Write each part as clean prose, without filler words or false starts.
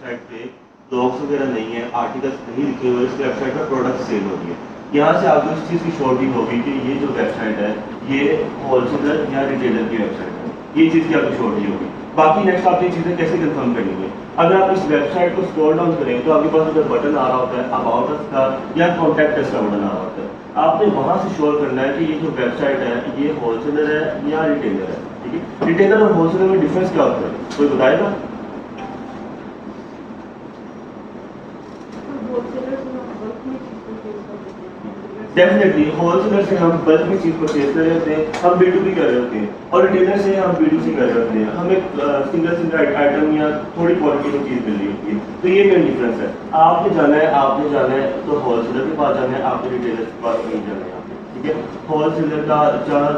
Website पे blogs वगैरह नहीं है, आर्टिकल्स नहीं लिखे हुए, इस वेबसाइट पर प्रोडक्ट सेल हो रही है। यहाँ से आपको इस चीज़ की शॉर्टिंग होगी कि ये जो वेबसाइट है ये होलसेलर या रिटेलर की वेबसाइट है, ये चीज़ की आपको शॉर्टिंग होगी। बाकी नेक्स्ट आप ये चीज़ें कैसे कंफर्म करेंगे? अगर आप इस वेबसाइट को स्क्रॉल डाउन करें तो आपके पास उधर बटन आ रहा होता है अबाउट अस का या कॉन्टैक्ट अस का बटन आ रहा होता है। आपने वहाँ से श्योर करना है कि ये जो वेबसाइट है ये होलसेलर है या रिटेलर है। ठीक है, रिटेलर और होलसेलर में डिफरेंस क्या होता है, कोई बताएगा? डेफिनेटली होलसेलर से हम बल्क में चीज परचेज कर रहे होते हैं, हम B2B कर रहे होते हैं, और रिटेलर से हम B2C कर रहे होते हैं, हमें सिंगल आइटम या थोड़ी क्वालिटी की चीज मिल रही होती है। तो ये मेन डिफरेंस है। आपने जाना है तो होलसेलर के पास जाना है, आपने रिटेलर के पास नहीं जाना है। ठीक है, होलसेलर का जहाँ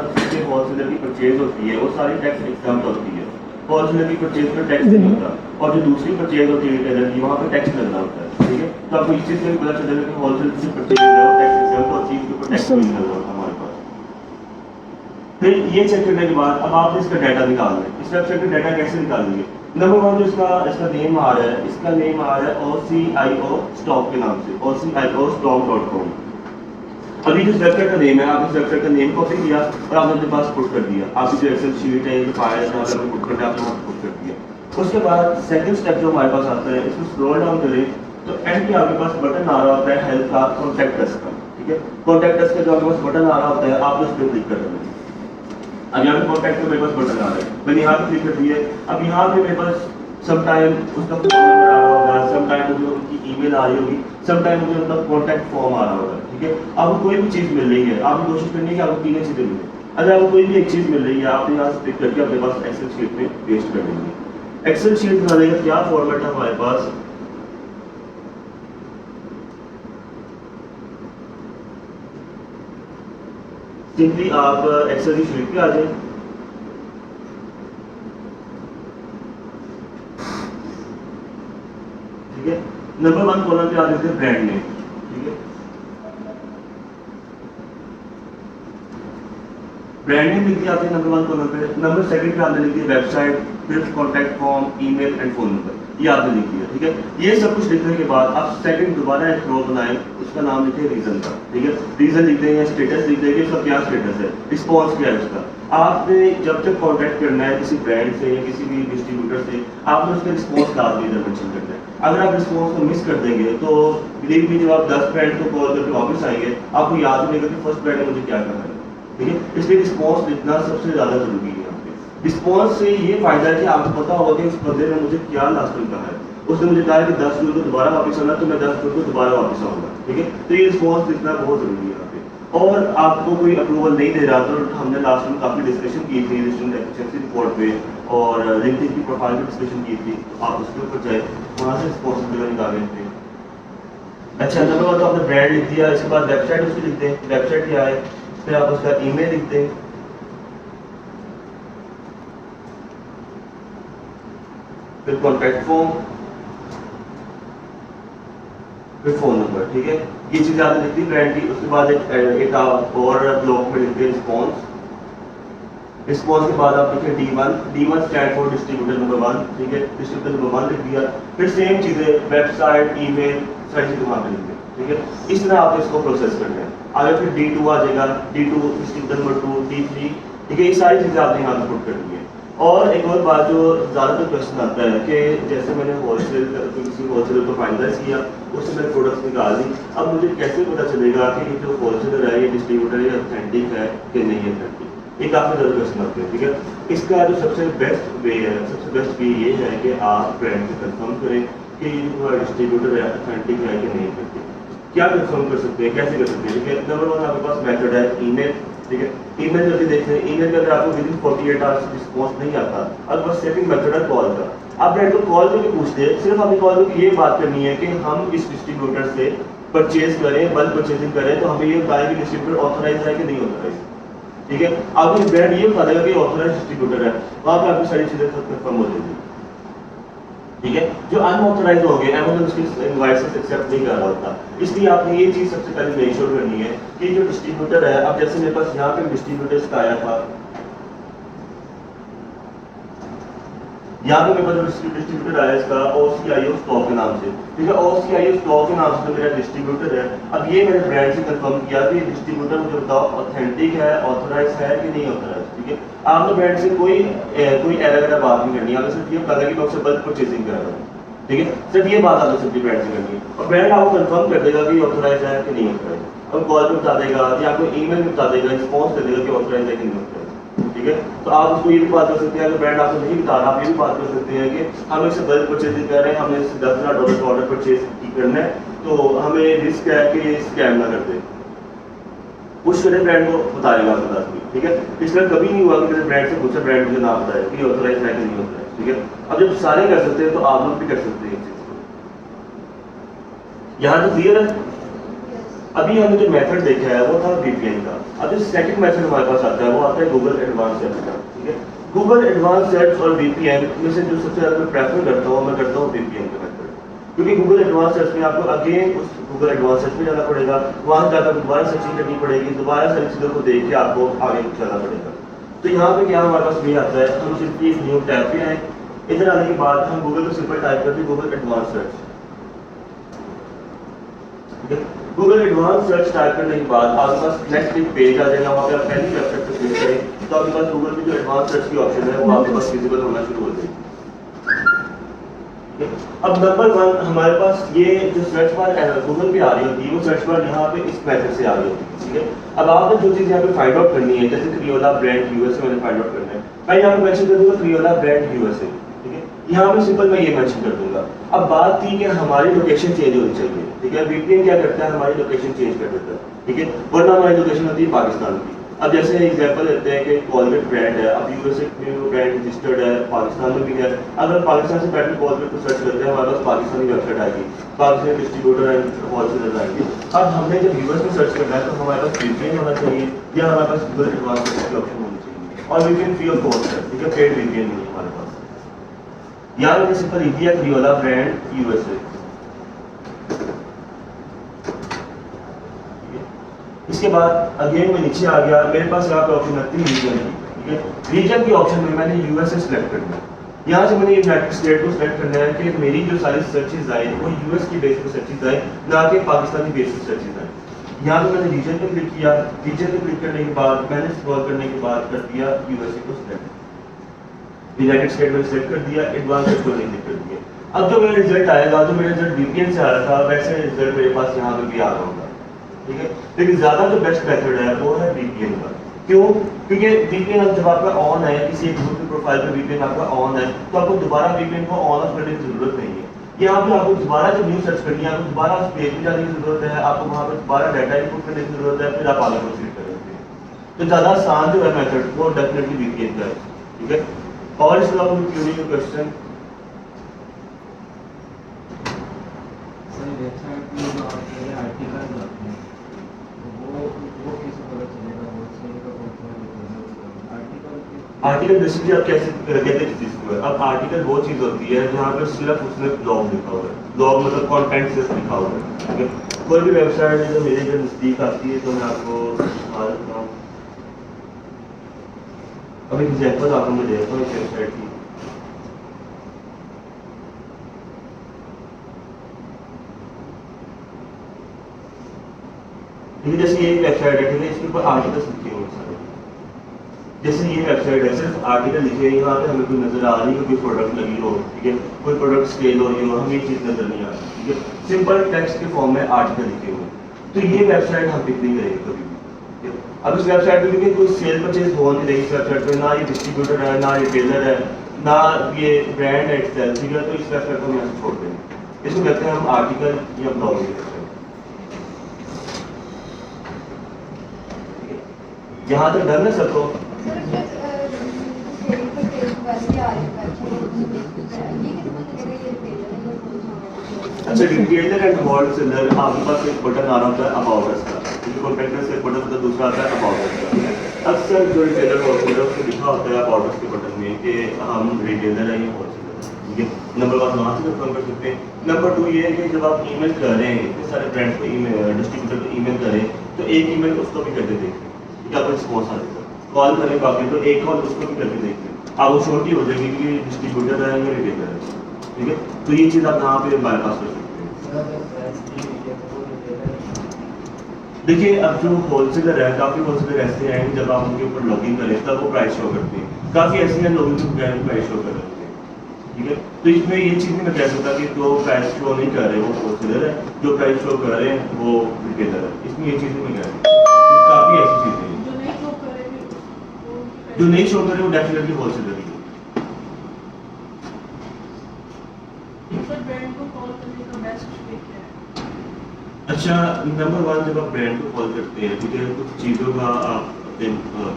होलसेलर की परचेज होती है वो सारी टैक्स एग्जाम्प्ट होती है। होलसेलर की परचेज पर टैक्स नहीं होता, और जो दूसरी परचेज होती है रिटेलर की वहाँ पर टैक्स लगना होता है। ठीक है, तो आपको इस चीज़ से भी पता चलेगा कि होलसेलर की परचेज है वो टैक्स एग्जाम्प्ट और चीज़ के ऊपर टैक्स नहीं लग रहा होता हमारे पास। फिर ये चेक करने के बाद अब आपने इसका डाटा निकालना है। इस वेबसाइट का डाटा कैसे निकालेंगे? नंबर वन जो इसका नेम आ रहा है, इसका नेम आ रहा है OCIO स्टॉक के नाम से, OCIOstock.com। अभी जिस वेबसाइट का नेम है, आप इस वेबसाइट का नेम कॉपी किया और आपने अपने पास पुट कर दिया। आपकी जो एक्सेल शीट है, जो फाइल है, आपने पुट कर दिया, आपने वहाँ पुट कर दिया। उसके बाद सेकंड स्टेप जो हमारे पास आता है, इसको स्क्रॉल डाउन करें तो एंड पे आपके पास बटन आ रहा होता है हेल्प का, कॉन्टैक्ट अस का। ठीक है, कॉन्टैक्ट अस का जो आपके पास बटन आ रहा होता है, आपने उस पर क्लिक कर देना है। अब यहाँ पे कॉन्टैक्ट का मेरे पास बटन आ रहा है, मैंने यहाँ पे क्लिक कर दिया। अब यहाँ पे मेरे पास समटाइम उसका फोन नंबर आ रहा होगा, समटाइम मुझे उनकी ईमेल आ रही होगी, समटाइम मुझे उनका कॉन्टैक्ट फॉर्म आ रहा होगा। ठीक है, आपको कोई भी चीज़ मिल रही है, आपकी कोशिश करनी है कि आपको तीनों चीज़ें मिले। अगर आपको कोई भी एक चीज़ मिल रही है, आप यहाँ से क्लिक करके अपने पास एक्सेल शीट में पेस्ट कर देंगे। एक्सेल शीट बनाने का क्या फॉर्मेट है हमारे पास? सिंपली आप एक्सेल की शीट पे आ जाए। ठीक है, नंबर वन कॉलम पे आप लिखते हैं ब्रांड नेम। ठीक है, ब्रांड नेम लिख दिया आपने नंबर वन कॉलम पे। नंबर सेकंड पे आपने लिख दिया वेबसाइट, फिर contact form, email and phone number, ये आपने लिख दिया। ठीक है, ये सब कुछ लिखने के बाद आप सेकंड दोबारा एक रो बनाएं, उसका नाम लिखें रीजन का। ठीक है, रीजन लिख देंगे, स्टेटस लिख देंगे, उसका क्या स्टेटस है, रिस्पॉन्स क्या है उसका। आपने जब तक कॉन्टैक्ट करना है किसी ब्रांड से या किसी भी डिस्ट्रीब्यूटर से, आपने उसका रिस्पॉन्स लाजमी इधर मेंशन करना है। अगर आप रिस्पॉन्स को मिस कर देंगे तो बिलीव मी, जब आप 10 ब्रांड को कॉल करके वापस आएंगे, आपको याद नहीं रहेगा कि फर्स्ट ब्रांड ने मुझे क्या करना है। ठीक है, इसलिए रिस्पॉन्स लिखना सबसे ज़्यादा जरूरी है यहाँ पे। रिस्पॉन्स से ये फायदा है कि आपको पता होगा कि उस बंदे ने मुझे क्या लास्ट में कहा है। उसने मुझे कहा कि 10 जून को दोबारा वापस आना, तो मैं 10 जून को दोबारा वापस आऊँगा। ठीक है, तो ये रिस्पॉन्स लिखना बहुत जरूरी है यहाँ पे। और आपको कोई अप्रूवल नहीं दे रहा, तो हमने लास्ट में काफ़ी डिस्कशन की थी रेजिडेंट एफिशिएंसी रिपोर्ट पे, और लिंक्डइन की प्रोफाइल पे डिस्कशन की थी, आप उसके ऊपर जाए, वहाँ से रिस्पॉन्सिबिलिटी निकालें थे। अच्छा, नंबर वन तो आपने ब्रांड लिख दिया, इसके बाद वेबसाइट उसकी लिख दें, वेबसाइट क्या है, फिर आप उसका ईमेल लिख दें, फिर कॉन्टैक्ट फॉर्म, फिर फोन नंबर। ठीक है, ये चीज़ें आपने लिख दी ब्रांड की। उसके बाद एक आप और ब्लॉक में लिखते हैं रिस्पॉन्स। रिस्पॉन्स के बाद आप लिखें D1 stand for distributor number 1। ठीक है, डिस्ट्रीब्यूटर नंबर 1 लिख दिया, फिर सेम चीज़ें वेबसाइट, ईमेल, सारी चीज़ें वहाँ पे लिख दें। ठीक है, इस तरह आप इसको प्रोसेस करना है। आगे फिर D2 आ जाएगा, D2 डिस्ट्रीब्यूटर नंबर 2, D3। ठीक है, ये सारी चीज़ें आपने यहाँ पे पुट करनी है। और एक और बात जो ज़्यादातर क्वेश्चन आता है कि जैसे मैंने होलसेल किसी होलसेलर को फाइनलाइज किया, उससे मैंने प्रोडक्ट्स निकाल दी, अब मुझे कैसे पता चलेगा कि ये जो होलसेलर है, ये डिस्ट्रीब्यूटर है, ऑथेंटिक है कि नहीं है ऑथेंटिक? ये काफ़ी ज़्यादा क्वेश्चन आते हैं। ठीक है, इसका जो सबसे बेस्ट वे है, सबसे बेस्ट वे ये है कि आप ब्रांड से कंफर्म करें कि ये जो डिस्ट्रीब्यूटर है ऑथेंटिक है कि नहीं ऑथेंटिक। क्या कंफर्म कर सकते हैं, कैसे कर सकते हैं? ठीक है, नंबर वन आपके पास मेथड है ईमेल। ठीक है, ईमेल जल्दी देखते हैं। ईमेल में अगर आपको विदिन 48 आवर्स रिस्पॉन्स नहीं आता, अब बस सेकंड मेथड है कॉल का। आप ब्रांड को कॉल करके पूछते हैं, सिर्फ आपने कॉल करके ये बात करनी है कि हम इस डिस्ट्रीब्यूटर से परचेज करें, बल्क परचेजिंग करें, तो हमें ये बताएं कि डिस्ट्रीब्यूटर ऑथराइज है कि नहीं ऑथराइज। ठीक है, आपको ब्रांड ये बता देगा कि ऑथराइज डिस्ट्रीब्यूटर है, वहाँ पे आपकी सारी चीज़ें सब कंफर्म हो जाएगी। ठीक है, जो अनऑथराइज हो गए, अमेज़न उसकी इनवॉइसेस एक्सेप्ट नहीं कर रहा होता, इसलिए आपने ये चीज़ सबसे पहले मेक श्योर करनी है कि जो डिस्ट्रीब्यूटर है, अब जैसे मेरे पास यहाँ पे डिस्ट्रीब्यूटर्स का आया था, यहाँ पे मेरे पास डिस्ट्रीब्यूटर आया इसका OCIO स्टॉक के नाम से, ठीक है। OCIO स्टॉक के नाम से तो मेरा डिस्ट्रीब्यूटर है। अब ये मैंने ब्रांड से कंफर्म किया कि डिस्ट्रीब्यूटर मुझे बताओ ऑथेंटिक है, ऑथराइज है कि नहीं ऑथराइज, ठीक है। आपने ब्रांड से कोई एरर बात नहीं करनी, आपने सिर्फ ये बताना कि मैं उससे बल्क परचेजिंग कर रहा हूँ, ठीक है। सिर्फ ये बात आपने सिर्फ ब्रांड से करनी है और ब्रांड आपको कंफर्म कर देगा कि ऑथराइज है कि नहीं ऑथराइज। अब कॉल पे बता देगा या आपको ईमेल में बता देगा, रिस्पॉन्स कर देगा कि ऑथराइज है कि नहीं ऑथराइज, ठीक है। तो आप उसको ये भी बात कर सकते हैं, अगर ब्रांड आपको नहीं बता रहा, आप ये भी बात कर सकते हैं कि हम इससे बल्क परचेजिंग कर रहे हैं, हमने इससे $10,000 का ऑर्डर परचेज करना है, तो हमें रिस्क है कि ये स्कैम ना कर दे। उस तरह ब्रांड को बताएगा आपके पास भी, ठीक है। इसलिए कभी नहीं हुआ कि मेरे ब्रांड से पूछा, ब्रांड मुझे नाम बताया कि ऑथराइज है कि नहीं ऑथराइज, ठीक है। अब जब सारे कर सकते हैं तो आप लोग भी कर सकते हैं इस चीज को। यहाँ तो क्लियर है। अभी हमने जो मेथड देखा है वो था VPN का। अब जो सेकंड मेथड हमारे पास आता है वो आता है गूगल एडवांस सर्च का, ठीक है। गूगल एडवांस सर्च और VPN में से जो सबसे ज्यादा मैं प्रेफर करता हूँ, मैं करता हूँ VPN का मेथड, क्योंकि गूगल एडवांस सर्च में आपको अगेन उस गूगल एडवांस सर्च में जाना पड़ेगा, वहां जाकर दोबारा सर्चिंग करनी पड़ेगी, दोबारा सारी चीजों को देख के आपको आगे चलना पड़ेगा। तो यहाँ पे क्या हमारे पास ये आता है, हम सिर्फ एक न्यू टैब पे आए, इधर आने के बाद हम गूगल को सिंपल टाइप करते हैं गूगल एडवांस सर्च, ठीक है। गूगल एडवांस सर्च टाइप करने के बाद आपके पास नेक्स्ट एक पेज आ जाएगा, वहाँ पे आप पहली वेबसाइट पे क्लिक करें तो आपके पास गूगल की जो एडवांस सर्च की ऑप्शन है वो आपके पास विजिबल होना शुरू हो जाएगी। अब नंबर 1 हमारे पास ये जो सर्च बार गूगल पे आ रही होती है, वो सर्च बार यहाँ पे इस मेथड से आ रही होती है, ठीक है। अब आपने जो चीज़ यहाँ पे फाइंड आउट करनी है, जैसे क्रियोला ब्रांड USA मैंने फाइंड आउट करना है, मैं यहाँ पे मेंशन कर दूंगा क्रियोला ब्रांड USA, ठीक है। यहाँ पे सिंपल मैं ये मेंशन कर दूंगा। अब बात थी कि हमारी लोकेशन चेंज होनी चाहिए, ठीक है। VPN क्या करता है, हमारी लोकेशन चेंज कर देता है, ठीक है, वरना हमारी लोकेशन होती है पाकिस्तान की। अब जैसे एग्जांपल लेते हैं कि कॉलगेट ब्रांड है, अब USA में वो ब्रांड रजिस्टर्ड है, पाकिस्तान में भी है। अगर पाकिस्तान से पहले कॉलगेट को सर्च करते हैं हमारे पास पाकिस्तानी वेबसाइट आएगी, पाकिस्तानी डिस्ट्रीब्यूटर एंड होलसेलर आएंगे। अब हमने जब US में सर्च करना है तो हमारे पास VPN होना चाहिए या हमारे पास गूगल एडवांस सर्च की ऑप्शन होनी चाहिए, और VPN फ्री ऑफ कॉस्ट है, ठीक है, पेड VPN नहीं है हमारे पास। यहाँ मैंने सिंपल लिख दिया क्रियोला ब्रांड USA। इसके बाद अगेन मैं नीचे आ गया, मेरे पास यहाँ पे ऑप्शन आती है रीजन की, ठीक है। रीजन की ऑप्शन में मैंने USA सेलेक्ट करना है। यहाँ से मैंने यूनाइटेड स्टेट को सेलेक्ट करना है कि मेरी जो सारी सर्चेज आए वो US की बेस पे सर्चेज आए, ना कि पाकिस्तानी बेस पे सर्चेज आए। यहाँ पे मैंने रीजन पे क्लिक किया, रीजन पे क्लिक करने के बाद मैंने स्क्रॉल करने के बाद कर दिया USA को सिलेक्ट, यूनाइटेड स्टेट में सेलेक्ट कर दिया, एडवांस सर्च को नहीं कर दिया। अब जो मेरा रिजल्ट आएगा, जो मेरा रिजल्ट VPN से आ रहा था वैसे रिजल्ट मेरे पास यहाँ पे भी आ रहा होगा, ठीक है। लेकिन ज्यादा जो बेस्ट मेथड है वो है VPN का। क्यों? क्योंकि VPN जब आपका ऑन है, किसी एक ग्रुप की प्रोफाइल पे VPN आपका ऑन है, तो आपको दोबारा VPN को ऑन ऑफ करने की जरूरत नहीं है। यहाँ पे आपको दोबारा जब न्यू सर्च करनी है, आपको दोबारा उस पेज पे जाने की जरूरत है, आपको वहाँ पे दोबारा डाटा इनपुट करने की जरूरत है, फिर आप आगे प्रोसीड कर सकते हैं। तो ज्यादा आसान जो है मेथड वो डेफिनेटली VPN का है, ठीक है। और इसके अलावा कोई क्वेश्चन? वेबसाइट में जो आपके आर्टिकल आते हैं वो कैसे पता चलेगा होलसेल का आर्टिकल बेसिकली आप कैसे कहते हैं चीज को है। अब आर्टिकल वो चीज होती है जहाँ पर सिर्फ उसमें ब्लॉग लिखा हुआ है, ब्लॉग मतलब कंटेंट सिर्फ लिखा हुआ है, ठीक है। कोई भी वेबसाइट जो मेरे जो नजदीक आती है तो मैं आपको दिखा देता हूँ। अब एग्जाम्पल आपको मैं देता हूँ इस वेबसाइट की। ठीक है, जैसे ये वेबसाइट है, ठीक है, इसके ऊपर आर्टिकल्स लिखे हुए हैं। जैसे ये वेबसाइट है, सिर्फ आर्टिकल लिखे हैं, यहाँ पे हमें कोई नजर आ रही है, कोई प्रोडक्ट लगी हो, ठीक है, कोई प्रोडक्ट सेल हो रही हो, हमें ये चीज नजर नहीं आ रही, ठीक है। सिंपल टेक्स्ट के फॉर्म में आर्टिकल लिखे हुए, तो ये वेबसाइट हम पिक नहीं करेंगे कभी भी, ठीक है। अब इस वेबसाइट पे क्योंकि कोई सेल परचेज हो नहीं रही, इस वेबसाइट पे ना ये डिस्ट्रीब्यूटर है, ना रिटेलर है, ना ये ब्रांड है एक्सेल, ठीक है, तो इस वेबसाइट को हम यहाँ से छोड़ देंगे। इसको कहते हैं हम आर्टिकल या ब्लॉग वेबसाइट। यहाँ तक डर है सबको? अच्छा, रिटेलर एंड होलसेलर आपके पास एक बटन आ रहा होता है अबाउट अस का, क्योंकि कॉन्टैक्ट से एक बटन होता है, दूसरा आता है अबाउट अस का। अक्सर जो रिटेलर होलसेलर उसको लिखा होता है अबाउट अस के बटन में कि हम रिटेलर हैं या होलसेलर, ठीक है। नंबर 1 वहाँ से कंफर्म कर सकते हैं। नंबर 2 ये है कि जब आप ईमेल कर रहे हैं, इतने सारे ब्रांड्स को ईमेल डिस्ट्रीब्यूटर को ईमेल करें, तो एक ईमेल उसको भी करके देखें, ठीक है, आपको रिस्पॉन्स आ जाएगा। कॉल करें बाकी तो एक कॉल उसको भी करके देखिए, आपको श्योरिटी हो जाएगी कि डिस्ट्रीब्यूटर है या रिटेलर है, ठीक है। तो ये चीज़ आप यहाँ पे बाईपास कर सकते हैं। सर अगर प्राइस नहीं हुई है तो वो रिटेलर देखिए अब जो होलसेलर है, काफ़ी होलसेलर ऐसे हैं जब आप उनके ऊपर लॉगिन करें तब वो प्राइस शो करते हैं, काफ़ी ऐसे हैं लोगों के बगैर प्राइस शो कर रहे हैं, ठीक है। तो इसमें ये चीज़ नहीं मैं कह सकता कि जो प्राइस शो नहीं कर रहे वो होलसेलर है, जो प्राइस शो कर रहे हैं वो रिटेलर है, इसमें ये चीज़ नहीं मैं कह सकता। काफ़ी ऐसी चीज़ें हैं जो नहीं शो कर रहे वो डेफिनेटली होलसेलर ही है। ब्रांड को कॉल करने का बेस्ट वे क्या है? अच्छा, नंबर वन जब आप ब्रांड को कॉल करते हैं, ठीक है, कुछ चीज़ों का आप अपने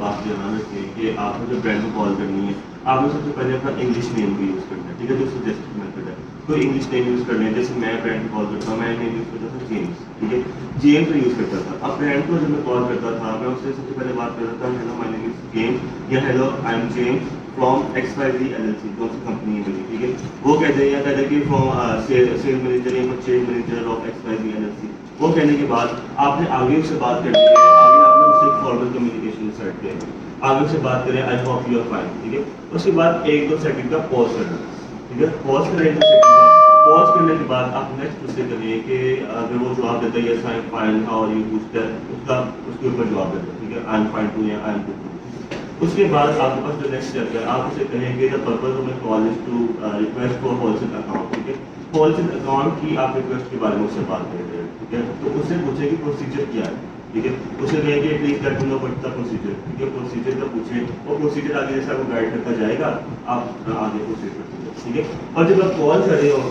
पास ध्यान रखें कि आपको जब ब्रांड को कॉल करनी है आपने सबसे पहले अपना इंग्लिश नेम को यूज़ करना है, ठीक है, जो सजेस्टेड मेथड है। कोई इंग्लिश नेम यूज़ करना है, जैसे मैं ब्रांड को कॉल करता हूँ, मैं नेम यूज़ करता था जेम्स, ठीक है, जेम्स यूज़ करता था। अब ब्रांड को जब मैं कॉल करता था मैं उससे सबसे पहले बात करता था, hello my name is James या hello I am James from XYZ LLC, कौन सी कंपनी है मेरी, ठीक है। वो कहते हैं या कहते हैं कि फ्रॉम सेल मैनेजर या purchase manager of XYZ LLC। वो कहने के बाद आपने आगे उससे बात करनी है, आगे आपने उससे फॉर्मल कम्युनिकेशन स्टार्ट किया, आगे उससे बात करें I hope you are fine, ठीक है। उसके बाद 1-2 सेकंड का पॉज करना, ठीक है, पॉज करें 1-2 सेकंड का। पॉज करने के बाद आप नेक्स्ट उससे करिए कि अगर वो जवाब देता है yes I am fine how are you, उसका उसके ऊपर जवाब देता है, ठीक है, आई एम फाइन टू या आई एम गुड। उसके बाद आपके पास जो नेक्स्ट स्टेप है, आप उसे कहेंगे the purpose of my call is to request for wholesale account, ठीक है। होलसेल अकाउंट की आप रिक्वेस्ट के बारे में उससे बात कर रहे हैं, ठीक है। तो उससे पूछे कि प्रोसीजर क्या है, ठीक है। उसे कहेंगे please let me know what the procedure, ठीक है। प्रोसीजर का पूछे, वो प्रोसीजर आगे जैसे आपको गाइड करता जाएगा, आप आगे प्रोसीड करते हैं, ठीक है। और जब आप कॉल कर रहे हो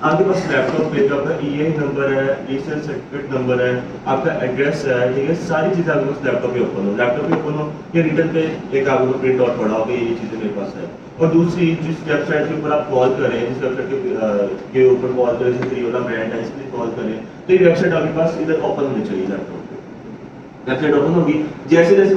आपके पास लैपटॉप पे आपका EA नंबर है, ईस्टर्न सर्टिफिकेट नंबर है, आपका एड्रेस है, ठीक है, सारी चीज़ें आपके पास लैपटॉप पे ओपन हो, लैपटॉप पे ओपन हो या रिटर्न पे एक आपको प्रिंट आउट पड़ा हो कि ये चीज़ें मेरे पास है। और दूसरी जिस वेबसाइट के ऊपर आप कॉल कर रहे हैं, जिस वेबसाइट के ऊपर कॉल करें, जैसे क्रियोला ब्रांड है इसलिए कॉल करें, तो ये वेबसाइट आपके पास इधर ओपन होनी चाहिए, लैपटॉप पे वेबसाइट ओपन होगी। जैसे जैसे